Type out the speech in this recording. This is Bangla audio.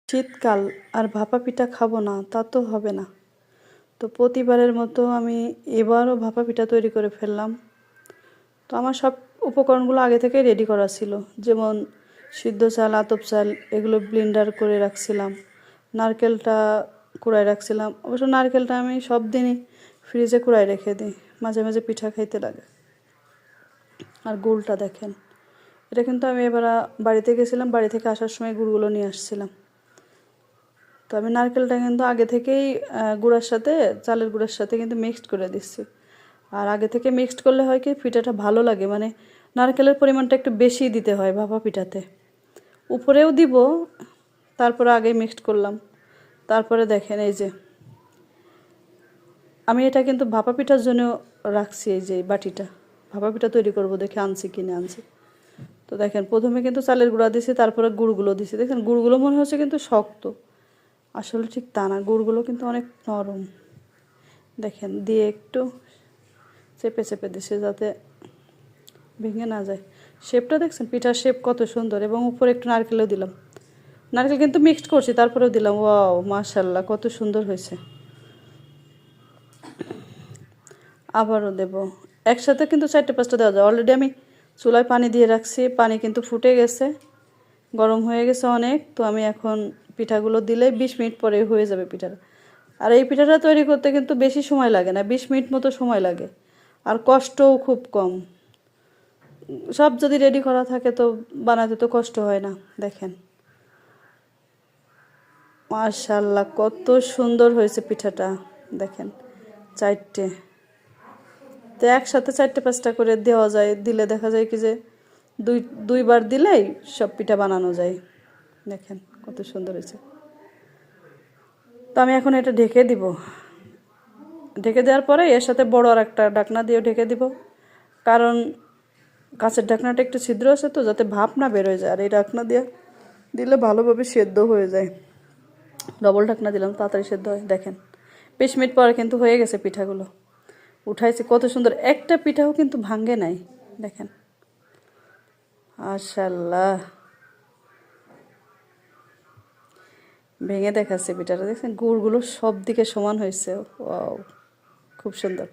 শীতকাল আর ভাপা পিঠা খাবো না তা তো হবে না। তো প্রতিবারের মতো আমি এবারও ভাপা পিঠা তৈরি করে ফেললাম। তো আমার সব উপকরণগুলো আগে থেকেই রেডি করা ছিল, যেমন সিদ্ধ চাল, আতপ চাল, এগুলো ব্লেন্ডার করে রাখছিলাম। নারকেলটা কুড়ায় রাখছিলাম। অবশ্য নারকেলটা আমি সব দিনই ফ্রিজে কুড়ায় রেখে দিই, মাঝে মাঝে পিঠা খাইতে লাগে। আর গুড়টা দেখেন, এটা কিন্তু আমি এবার বাড়িতে গেছিলাম, বাড়ি থেকে আসার সময় গুড়গুলো নিয়ে আসছিলাম। তো আমি নারকেলটা কিন্তু আগে থেকেই গুঁড়ার সাথে, চালের গুঁড়ার সাথে কিন্তু মিক্সড করে দিচ্ছি। আর আগে থেকে মিক্সড করলে হয় কি, পিঠাটা ভালো লাগে, মানে নারকেলের পরিমাণটা একটু বেশি দিতে হয় ভাপা পিঠাতে। উপরেও দিব, তারপরে আগেই মিক্সড করলাম। তারপরে দেখেন এই যে আমি এটা কিন্তু ভাপা পিঠার জন্য রাখছি, এই যে বাটিটা ভাপা পিঠা তৈরি করব দেখে আনছি, কিনে আনছি। তো দেখেন প্রথমে কিন্তু চালের গুঁড়া দিছি, তারপরে গুড়গুলো দিছি। দেখেন গুড়গুলো মনে হচ্ছে কিন্তু শক্ত, আসলে ঠিক তা না, গুড়গুলো কিন্তু অনেক নরম। দেখেন দিয়ে একটু চেপে চেপে দিছে যাতে ভেঙে না যায়। শেপটা দেখছেন, পিঠার শেপ কত সুন্দর। এবং উপরে একটু নারকেলও দিলাম, নারকেল কিন্তু মিক্সড করছি, তারপরেও দিলাম। ওয়াও, মাশাআল্লাহ, কত সুন্দর হয়েছে। আবারও দেব, একসাথে কিন্তু 4-5টা দেওয়া যায়। অলরেডি আমি চুলায় পানি দিয়ে রাখছি, পানি কিন্তু ফুটে গেছে, গরম হয়ে গেছে অনেক। তো আমি এখন পিঠাগুলো দিলে 20 মিনিট পরে হয়ে যাবে পিঠাটা। আর এই পিঠাটা তৈরি করতে কিন্তু বেশি সময় লাগে না, 20 মিনিট মতো সময় লাগে, আর কষ্টও খুব কম। সব যদি রেডি করা থাকে তো বানাতে তো কষ্ট হয় না। দেখেন মাশাআল্লাহ, কত সুন্দর হয়েছে পিঠাটা। দেখেন 4টে, তো একসাথে 4-5টা করে দেওয়া যায়, দিলে দেখা যায় কি যে দুইবার দিলেই সব পিঠা বানানো যায়। দেখেন কত সুন্দর হয়েছে। তো আমি এখন এটা ঢেকে দিব। ঢেকে দেওয়ার পরে এর সাথে বড় আর একটা ঢাকনা দিয়ে ঢেকে দিব, কারণ কাঁচের ঢাকনাটা একটু ছিদ্র আছে তো, যাতে ভাপ না বের হয়ে যায়। আর এই ঢাকনা দিয়ে দিলে ভালোভাবে সেদ্ধ হয়ে যায়। ডবল ঢাকনা দিলাম, তাড়াতাড়ি সেদ্ধ হয়। দেখেন 20 মিনিট পরে কিন্তু হয়ে গেছে পিঠাগুলো, উঠাইছে কত সুন্দর। একটা পিঠাও কিন্তু ভাঙ্গে নাই। দেখেন মাশাআল্লাহ, ভেঙে দেখাচ্ছে পিঠাটা। দেখছেন গুড়গুলো সব দিকে সমান হয়েছে। ওয়াও, খুব সুন্দর।